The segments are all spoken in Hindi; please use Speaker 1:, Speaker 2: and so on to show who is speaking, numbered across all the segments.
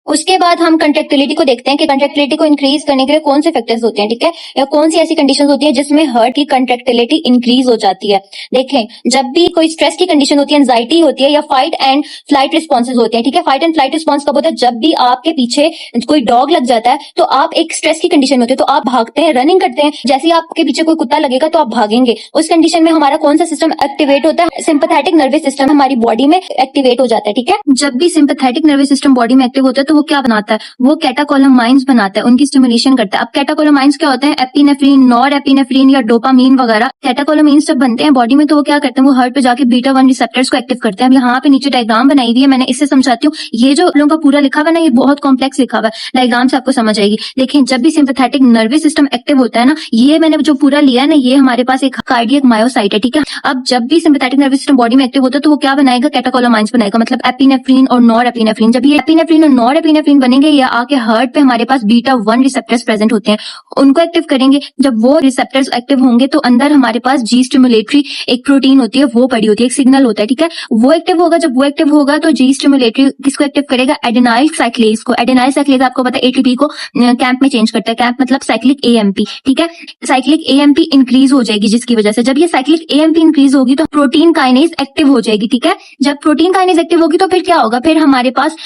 Speaker 1: उसके बाद हम कंट्रैक्टिलिटी को देखते हैं कि कंट्रैक्टिलिटी को इंक्रीज करने के लिए कौन से फैक्टर्स होते हैं, ठीक है, या कौन सी ऐसी कंडीशंस होती है जिसमें हार्ट की कंट्रैक्टिलिटी इंक्रीज हो जाती है। देखें, जब भी कोई स्ट्रेस की कंडीशन होती है, एंजाइटी होती है या फाइट एंड फ्लाइट रिस्पॉन्सेज होते हैं, ठीक है। फाइट एंड फ्लाइट रिस्पॉन्स कब होता है? जब भी आपके पीछे कोई डॉग लग जाता है तो आप एक स्ट्रेस की कंडीशन में होते हैं, तो आप भागते हैं, रनिंग करते हैं। जैसे ही आपके पीछे कोई कुत्ता लगेगा तो आप भागेंगे। उस कंडीशन में हमारा कौन सा सिस्टम एक्टिवेट होता है? सिंपैथेटिक नर्वस सिस्टम हमारी बॉडी में एक्टिवेट हो जाता है, ठीक है। जब भी सिंपैथेटिक नर्वस सिस्टम बॉडी में एक्टिव होता है तो वो क्या बनाता है? वो कैटाकोलमाइंस बनाता है, उनकी स्टिमुलेशन करता है। अब कैटाकोलमाइंस क्या होते हैं? एपिनेफ्रिन, नॉर एपिनेफ्रिन या डोपामीन वगैरह। कैटाकोलमाइंस जब बनते हैं बॉडी में तो वो क्या करते हैं? वो हार्ट पे जाके बीटा 1 रिसेप्टर्स को एक्टिव करते हैं। अब यहाँ पे नीचे डायग्राम बनाई हुई है, मैंने इससे समझाती हूँ। ये जो लोगों का पूरा लिखा हुआ है ना, ये बहुत कॉम्प्लेक्स लिखा हुआ है, डायग्राम से आपको समझ आएगी। देखिए, जब भी सिंपैथेटिक नर्वस सिस्टम एक्टिव होता है ना, ये मैंने जो पूरा लिया है ना, ये हमारे पास एक कार्डियक मायोसाइट है, ठीक है। अब जब भी सिंपैथेटिक नर्वस सिस्टम बॉडी में एक्टिव होता है तो वो क्या बनाएगा? कैटाकोलमाइंस बनाएगा, मतलब एपिनेफ्रिन और नॉर एपिनेफ्रिन। जब ये एपिनेफ्रिन और नॉर एपिनेफ्रिन बनेंगे, ये आके हार्ट पे हमारे पास बीटा 1 रिसेप्टर्स प्रेजेंट होते हैं, उनको एक्टिव करेंगे। जब वो रिसेप्टर्स एक्टिव होंगे तो अंदर हमारे पास जी स्टिमुलेटरी एक प्रोटीन होती है, वो पड़ी होती है, एक सिग्नल होता है, ठीक है। वो एक्टिव होगा। जब वो एक्टिव होगा तो जी स्टिमुलेटरी किसको एक्टिव करेगा? एडेनाइल साइक्लेज को। एडेनाइल साइक्लेज आपको पता है एटीपी को कैंप में चेंज करता है। कैंप मतलब साइक्लिक एएमपी, ठीक है। साइक्लिक एएमपी इंक्रीज हो जाएगी, जिसकी वजह से जब ये साइक्लिक एएमपी इंक्रीज होगी तो प्रोटीन काइनेज एक्टिव हो जाएगी, ठीक है। जब प्रोटीन काइनेज एक्टिव होगी तो फिर क्या होगा? फिर हमारे पास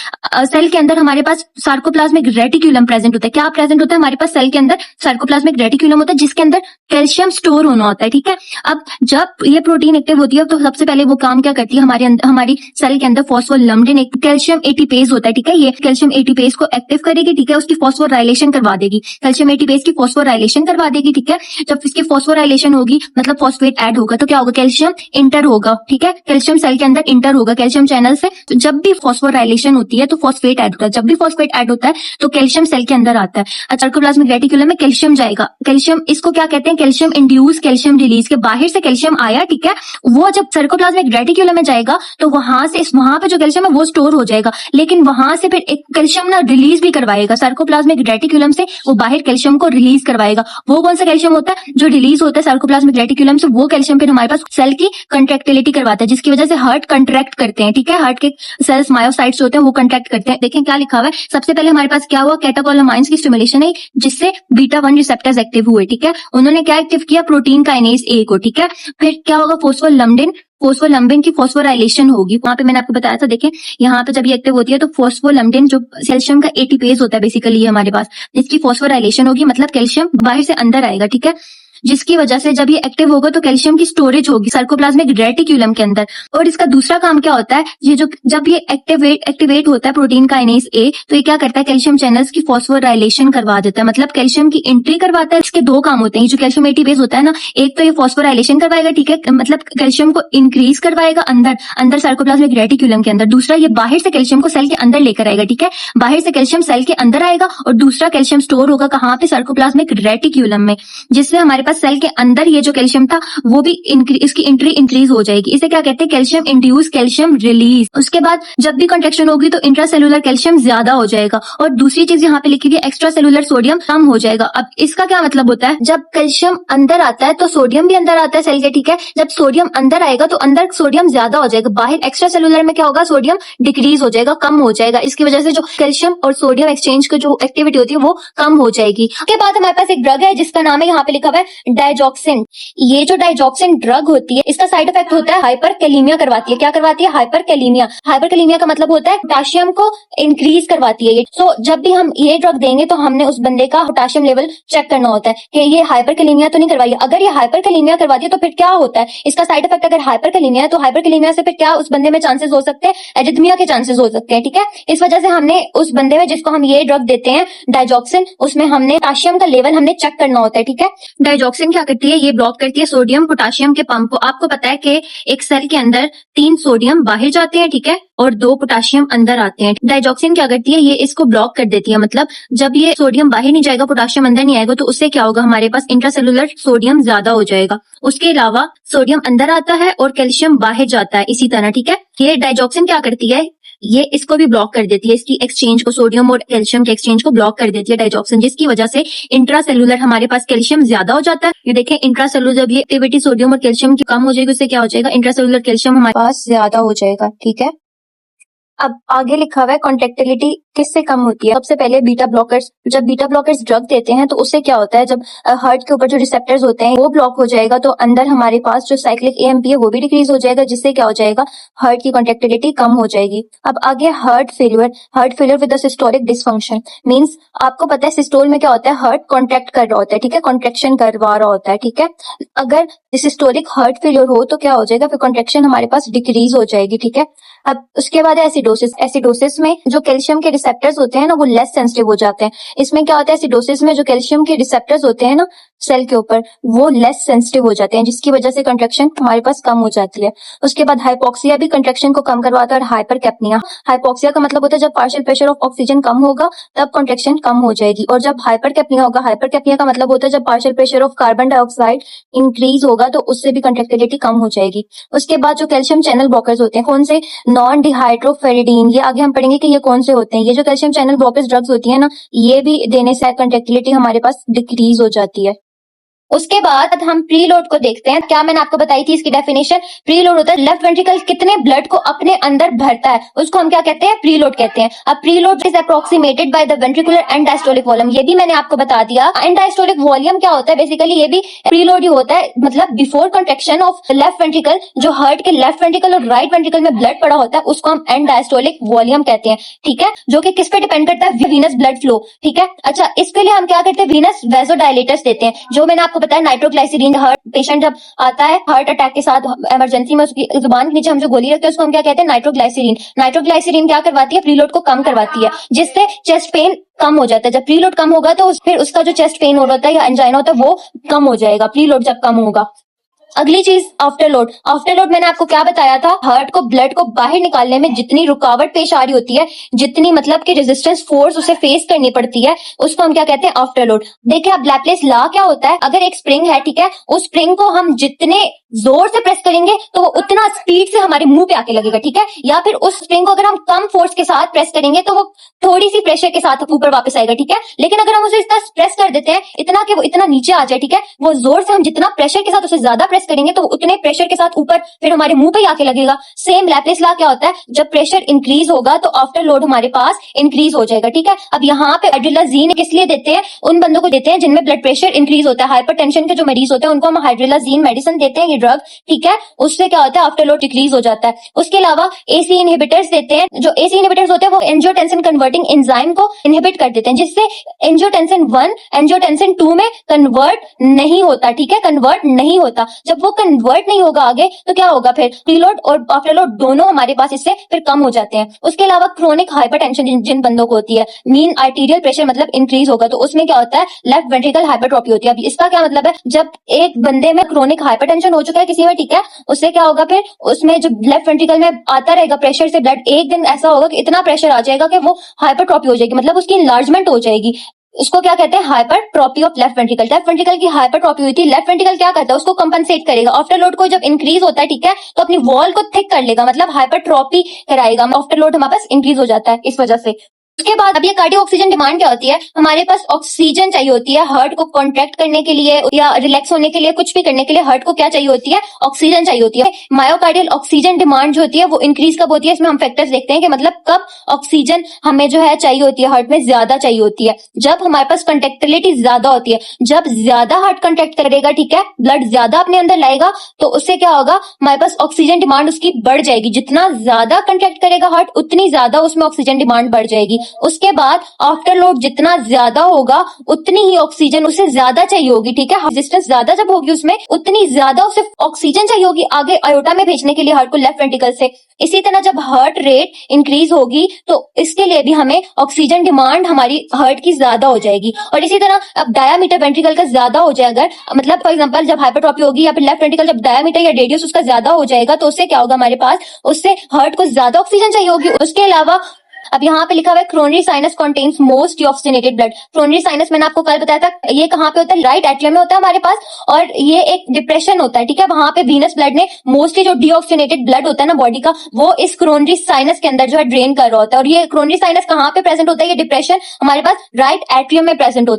Speaker 1: सेल के अंदर हमारे पास सार्कोप्लाज्मिक रेटिक्यूलम प्रेजेंट होता है। क्या प्रेजेंट होता है? हमारे पास सेल के अंदर सार्कोप्लाज्मिक रेटिक्यूलम होता है, जिसके अंदर कैल्शियम स्टोर होना होता है, ठीक है। अब जब ये प्रोटीन एक्टिव होती है तो सबसे पहले वो काम क्या करती है? हमारी सेल के अंदर फॉस्फोलैम्ब्डिन एक कैल्शियम एटीपेज होता है, ठीक है। ये कैल्शियम एटीपेज को एक्टिव करेगी, ठीक है। उसकी फॉस्फोराइलेशन करवा देगी, कैल्शियम एटीपेज की फॉस्फोराइलेशन करवा देगी, ठीक है। जब इसकी फॉस्फोराइलेशन होगी मतलब फॉस्फेट ऐड होगा तो क्या होगा? कैल्शियम इंटर होगा, ठीक है। कैल्शियम सेल के अंदर इंटर होगा कैल्शियम चैनल से। तो जब भी फॉस्फोराइलेशन होती है तो फॉस्फेट ऐड होता है। जब भी फॉस्फेट ऐड होता है तो कैल्शियम सेल के अंदर आता है। सार्कोप्लाज्मिक रेटिक्यूलम में कैल्शियम जाएगा। कैल्शियम, इसको क्या कहते हैं? कैल्शियम इंड्यूस कैल्शियम रिलीज, के बाहर से कैल्शियम आया, ठीक है। वो जब सार्कोप्लाज्मिक रेटिक्यूलम में जाएगा तो वहां पे जो कैल्शियम है वो स्टोर हो जाएगा, लेकिन वहां से फिर एक कैल्शियम ना रिलीज भी करवाएगा। सार्कोप्लाज्मिक रेटिक्यूलम से वो बाहर कैल्शियम को रिलीज करवाएगा। वो कौन सा कैल्शियम होता है जो रिलीज होता है सार्कोप्लाज्मिक रेटिक्यूलम से? वो कैल्शियम फिर हमारे पास सेल की कंट्रैक्टिलिटी करवाता है, जिसकी वजह से हार्ट कंट्रैक्ट करते हैं, ठीक है। हार्ट के सेल्स मायोसाइट्स होते हैं, वो कंट्रैक्ट करते हैं। देखें क्या लिखा हुआ है, सबसे पहले हमारे पास क्या हुआ? कैटाकोलमाइंस की स्टिमुलेशन है, जिससे बीटा 1 रिसेप्टर्स एक्टिव हुए, ठीक है। उन्होंने क्या एक्टिव किया? प्रोटीन काइनेज ए को, ठीक है। फिर क्या होगा? फोस्फोलैम्ब्डिन की फॉस्फोराइलेशन होगी। वहां पे मैंने आपको बताया था, देखें यहाँ पे जब ये एक्टिव होती है तो फोस्फोलैम्ब्डिन जो कैल्शियम का एटीपेज होता है बेसिकली हमारे पास, इसकी फॉस्फोराइलेशन होगी, मतलब कैल्शियम बाहर से अंदर आएगा, ठीक है। जिसकी वजह से जब ये एक्टिव होगा तो कैल्शियम की स्टोरेज होगी सार्कोप्लाज्मिक रेटिक्यूलम के अंदर। और इसका दूसरा काम क्या होता है? ये जो जब ये एक्टिवेट होता है प्रोटीन काइनेज ए, तो ये क्या करता है? कैल्शियम चैनल्स की फॉस्फोराइलेशन करवा देता है, मतलब कैल्शियम की एंट्री करवाता है। इसके दो काम होते हैं। ये जो कैल्शियम एटीपेज होता है ना, एक तो ये फॉस्फोराइलेशन करवाएगा, ठीक है, मतलब कैल्शियम को इंक्रीज करवाएगा अंदर सार्कोप्लाज्मिक रेटिक्यूलम के अंदर। दूसरा, ये बाहर से कैल्शियम को सेल के अंदर लेकर आएगा, ठीक है। बाहर से कैल्शियम सेल के अंदर आएगा और दूसरा कैल्शियम स्टोर होगा कहाँ पे? सार्कोप्लाज्मिक रेटिक्यूलम में, जिससे हमारे सेल के अंदर ये जो कैल्शियम था वो भी इसकी एंट्री इंक्रीज हो जाएगी। इसे क्या कहते हैं? Calcium induce calcium release. उसके बाद जब भी कंट्रैक्शन होगी तो इंट्रासेलुलर कैल्शियम ज्यादा हो जाएगा। और दूसरी चीज यहाँ पे लिखी हुई है, एक्स्ट्रा सेलुलर सोडियम कम हो जाएगा। अब इसका क्या मतलब होता है? जब कैल्शियम अंदर आता है तो सोडियम भी अंदर आता है सेल के, ठीक है। जब सोडियम अंदर आएगा तो अंदर सोडियम ज्यादा हो जाएगा, बाहर एक्स्ट्रा सेलुलर में क्या होगा? सोडियम डिक्रीज हो जाएगा, कम हो जाएगा। इसकी वजह से जो कैल्शियम और सोडियम एक्सचेंज की जो एक्टिविटी होती है वो कम हो जाएगी। उसके बाद हमारे पास एक ड्रग है जिसका नाम है, यहाँ पे लिखा हुआ है डायजॉक्सिन। ये जो डायजॉक्सिन ड्रग होती है, इसका साइड इफेक्ट होता है हाइपरकैलेमिया करवाती है। क्या करवाती है? हाइपरकैलेमिया। हाइपरकैलेमिया का मतलब होता है पोटाशियम को इंक्रीज करवाती है ये। सो जब भी हम ये ड्रग देंगे तो हमने उस बंदे का पोटाशियम लेवल चेक करना होता है कि ये हाइपरकैलेमिया तो नहीं करवाई। अगर ये हाइपरकैलेमिया करवाती है तो फिर क्या होता है? इसका साइड इफेक्ट अगर हाइपरकैलेमिया है तो हाइपरकैलेमिया से फिर क्या उस बंदे में चांसेस हो सकते हैं? एरिथमिया के चांसेस हो सकते हैं, ठीक है। इस वजह से हमने उस बंदे में जिसको हम ये ड्रग देते हैं डायजॉक्सिन, उसमें हमने पोटाशियम का लेवल हमने चेक करना होता है, ठीक है। डायजॉक्सिन क्या करती है? ये ब्लॉक करती है सोडियम पोटाशियम के पंप को। आपको पता है कि एक सेल के अंदर 3 सोडियम बाहर जाते हैं, ठीक है, और 2 पोटाशियम अंदर आते हैं। डायजॉक्सिन क्या करती है? ये इसको ब्लॉक कर देती है, मतलब जब ये सोडियम बाहर नहीं जाएगा, पोटाशियम अंदर नहीं आएगा, तो उससे क्या होगा? हमारे पास इंट्रासेलुलर सोडियम ज्यादा हो जाएगा। उसके अलावा सोडियम अंदर आता है और कैल्शियम बाहर जाता है इसी तरह, ठीक है। ये डायजॉक्सिन क्या करती है? ये इसको भी ब्लॉक कर देती है, इसकी एक्सचेंज को, सोडियम और कैल्शियम के एक्सचेंज को ब्लॉक कर देती है डायजॉक्सिन, जिसकी वजह से इंट्रासेलुलर हमारे पास कैल्शियम ज्यादा हो जाता है। ये देखें, इंट्रासेलुलर जब ये एक्टिविटी सोडियम और कैल्शियम की कम हो जाएगी, उससे क्या हो जाएगा? इंट्रासेलुलर कैल्शियम हमारे पास ज्यादा हो जाएगा, ठीक है। अब आगे लिखा हुआ है कॉन्ट्रेक्टिलिटी किससे कम होती है। सबसे पहले बीटा ब्लॉकर्स, जब बीटा ब्लॉकर्स ड्रग देते हैं तो उससे क्या होता है, जब हार्ट के ऊपर जो रिसेप्टर्स होते हैं वो ब्लॉक हो जाएगा तो अंदर हमारे पास जो साइक्लिक एएमपी है वो भी डिक्रीज हो जाएगा, जिससे क्या हो जाएगा, हार्ट की कॉन्ट्रेक्टिलिटी कम हो जाएगी। अब आगे heart failure with systolic dysfunction means आपको पता है सिस्टोल में क्या होता है, हार्ट कॉन्ट्रैक्ट कर रहा होता है, ठीक है, कॉन्ट्रेक्शन करवा रहा होता है, ठीक है। अगर सिस्टोलिक हार्ट फेलियर हो तो क्या हो जाएगा, फिर कॉन्ट्रेक्शन हमारे पास डिक्रीज हो जाएगी, ठीक है। अब उसके बाद एसिडोसिस में जो कैल्शियम के रिसेप्टर्स होते हैं ना वो लेस सेंसिटिव हो जाते हैं। इसमें क्या होता है, एसिडोसिस में जो कैल्शियम के रिसेप्टर्स होते हैं ना सेल के ऊपर वो लेस सेंसिटिव हो जाते हैं, जिसकी वजह से कंट्रैक्शन हमारे पास कम हो जाती है। उसके बाद हाइपोक्सिया भी कंट्रैक्शन को कम करवाता है, और हाइपरकैप्निया, हाइपोक्सिया का मतलब होता है जब पार्शियल प्रेशर ऑफ ऑक्सीजन कम होगा तब कंट्रैक्शन कम हो जाएगी, और जब हाइपरकैप्निया होगा, हाइपरकैप्निया का मतलब होता है जब partial pressure of carbon dioxide increase होगा तो उससे भी कंट्रैक्टिलिटी कम हो जाएगी। उसके बाद जो कैल्शियम चैनल ब्लॉकर्स होते हैं, कौन से, नॉन डिहाइड्रोफेरिडीन, ये आगे हम पढ़ेंगे कि ये कौन से होते हैं। ये जो कैल्शियम चैनल ब्लॉकर्स ड्रग्स होती है ना, ये भी देने से कंट्रैक्टिलिटी हमारे पास डिक्रीज हो जाती है। उसके बाद हम प्रीलोड को देखते हैं। क्या मैंने आपको बताई थी इसकी डेफिनेशन, प्रीलोड होता है लेफ्ट वेंट्रिकल कितने ब्लड को अपने अंदर भरता है उसको हम क्या कहते हैं, प्रीलोड कहते हैं। अब preload is approximated by the ventricular and diastolic volume, ये भी मैंने आपको बता दिया। एंड डायस्टोलिक वॉल्यूम क्या होता है, बेसिकली ये भी प्रीलोड ही होता है, मतलब before contraction of left ventricle, जो हार्ट के लेफ्ट वेंट्रिकल और राइट वेंट्रिकल में ब्लड पड़ा होता है उसको हम एंड डायस्टोलिक वॉल्यूम कहते हैं, ठीक है, जो कि किस पे डिपेंड करता है, वीनस ब्लड फ्लो, ठीक है। अच्छा, इसके लिए हम क्या करते हैं, वीनस वेसोडाइलेटर्स देते हैं, जो मैंने आपको बताया नाइट्रोग्लाइसिन। हार्ट पेशेंट जब आता है हार्ट अटैक के साथ इमरजेंसी में, उसकी जुबान के नीचे हम जो गोली रखते हैं उसको हम क्या कहते हैं, नाइट्रोग्लाइसिन। नाइट्रोग्लाइसिन क्या करवाती है, प्रीलोड को कम करवाती है, जिससे चेस्ट पेन कम हो जाता है। जब प्रीलोड कम होगा तो फिर उसका जो चेस्ट पेन हो रहा है या एंजाइना होता है वो कम हो जाएगा, प्रीलोड जब कम होगा। अगली चीज आफ्टर लोड मैंने आपको क्या बताया था, हार्ट को ब्लड को बाहर निकालने में जितनी रुकावट पेश आ रही होती है, जितनी मतलब कि रेजिस्टेंस फोर्स उसे फेस करनी पड़ती है, उसको हम क्या कहते हैं, आफ्टर लोड। देखिए अब लैपलेस लॉ क्या होता है, अगर एक स्प्रिंग है, ठीक है, उस स्प्रिंग को हम जितने जोर से प्रेस करेंगे तो वो उतना स्पीड से हमारे मुंह पे आके लगेगा, ठीक है, या फिर उस स्प्रिंग को अगर हम कम फोर्स के साथ प्रेस करेंगे तो वो थोड़ी सी प्रेशर के साथ ऊपर वापस आएगा, ठीक है। लेकिन अगर हम उसे इतना प्रेस कर देते हैं इतना कि वो इतना नीचे आ जाए, ठीक है, वो जोर से हम जितना प्रेशर के साथ उसे ज्यादा प्रेस करेंगे तो उतने प्रेशर के साथ ऊपर फिर हमारे मुंह पे ही आके लगेगा। सेम लैपलेस लॉ क्या होता है, जब प्रेशर इंक्रीज होगा तो आफ्टर लोड हमारे पास इंक्रीज हो जाएगा, ठीक है। अब यहाँ पे हाइड्रोलाजीन किस लिए देते हैं, उन बंदों को देते हैं जिनमें ब्लड प्रेशर इंक्रीज होता है, हाइपरटेंशन के जो मरीज होते हैं उनको हम हाइड्रोलाजीन मेडिसिन देते हैं, ये ड्रग, ठीक है, उससे क्या होता है, आफ्टर लोड डिक्रीज हो जाता है। उसके अलावा एसी इनहिबिटर्स देते हैं, जो एसी इनहिबिटर्स होते हैं वो एंजियोटेंसिन कन्वर्टिंग एंजाइम को इनहिबिट कर देते हैं, जिससे एंजियोटेंसिन 1 एंजियोटेंसिन 2 में कन्वर्ट नहीं होता, ठीक है, कन्वर्ट नहीं होता। जब वो कन्वर्ट नहीं होगा आगे तो क्या होगा, फिर प्रीलोड और आफ्टर लोड दोनों हमारे पास इससे फिर कम हो जाते हैं। उसके अलावा क्रोनिक हाइपरटेंशन जिन बंदों को होती है, मीन आर्टीरियल प्रेशर मतलब इंक्रीज होगा तो उसमें क्या होता है, लेफ्ट वेंट्रिकल हाइपरट्रोफी होती है। अब इसका क्या मतलब है, जब एक बंदे में क्रोनिक हाइपरटेंशन हो चुका है किसी में, ठीक है, उससे क्या होगा, फिर उसमें जो लेफ्ट वेंट्रिकल में आता रहेगा प्रेशर से ब्लड, एक दिन ऐसा होगा कि इतना प्रेशर आ जाएगा कि वो हाइपरट्रोफी हो जाएगी, मतलब उसकी इनलार्जमेंट हो जाएगी। उसको क्या कहते हैं, hypertrophy of left ventricle. Left ventricle की हाइपरट्रोफी हुई थी, लेफ्ट वेंट्रिकल क्या करता है, उसको कंपनसेट करेगा। आफ्टर लोड को जब इंक्रीज होता है, ठीक है, तो अपनी वॉल को थिक कर लेगा, मतलब हाइपरट्रोफी कराएगा। आफ्टर लोड हमारे पास इंक्रीज हो जाता है इस वजह से। उसके बाद अब ये कार्डियो ऑक्सीजन डिमांड क्या होती है, हमारे पास ऑक्सीजन चाहिए होती है हार्ट को कॉन्ट्रैक्ट करने के लिए या रिलैक्स होने के लिए, कुछ भी करने के लिए हार्ट को क्या चाहिए होती है, ऑक्सीजन चाहिए होती है। मायोकार्डियल ऑक्सीजन डिमांड जो होती है वो इंक्रीज कब होती है, इसमें हम फैक्टर्स देखते हैं कि मतलब कब ऑक्सीजन हमें जो है चाहिए होती है, हार्ट में ज्यादा चाहिए होती है, जब हमारे पास कंट्रैक्टिलिटी ज्यादा होती है। जब ज्यादा हार्ट कंट्रैक्ट करेगा, ठीक है, ब्लड ज्यादा अपने अंदर लाएगा तो उससे क्या होगा, हमारे पास ऑक्सीजन डिमांड उसकी बढ़ जाएगी। जितना ज्यादा कंट्रैक्ट करेगा हार्ट उतनी ज्यादा उसमें ऑक्सीजन डिमांड बढ़ जाएगी। उसके बाद आफ्टर लोड जितना ज्यादा होगा उतनी ही ऑक्सीजन उसे ज्यादा चाहिए होगी, ठीक है, रेजिस्टेंस ज्यादा जब होगी उसमें उतनी ज्यादा उसे ऑक्सीजन चाहिए होगी आगे आयोटा में भेजने के लिए हार्ट को लेफ्ट वेंट्रिकल से। इसी तरह जब हार्ट रेट इंक्रीज होगी तो इसके लिए भी हमें ऑक्सीजन डिमांड हमारी हार्ट की ज्यादा हो जाएगी। और इसी तरह अब डायामीटर वेंट्रिकल का ज्यादा हो जाए, अगर मतलब फॉर एग्जांपल जब हाइपरट्रोफी होगी या फिर लेफ्ट वेंट्रिकल जब डायामीटर या रेडियस उसका ज्यादा हो जाएगा तो उससे क्या होगा, हमारे पास उससे हार्ट को ज्यादा ऑक्सीजन चाहिए होगी। उसके अलावा अब यहाँ पे लिखा हुआ है coronary sinus contains most deoxygenated blood. Coronary sinus मैंने आपको कल बताया था, ये कहाँ पे होता है, राइट एट्रियम में होता है हमारे पास, और ये एक डिप्रेशन होता है, ठीक है, वहां पे वीनस ब्लड ने मोस्टली जो डीऑक्सीजनेटेड ब्लड होता है ना बॉडी का, वो इस क्रोनरी साइनस के अंदर जो है ड्रेन कर रहा होता है। और ये क्रोनरी साइनस कहाँ पे प्रेजेंट होता है, ये डिप्रेशन हमारे पास राइट एट्रियम में प्रेजेंट होता है।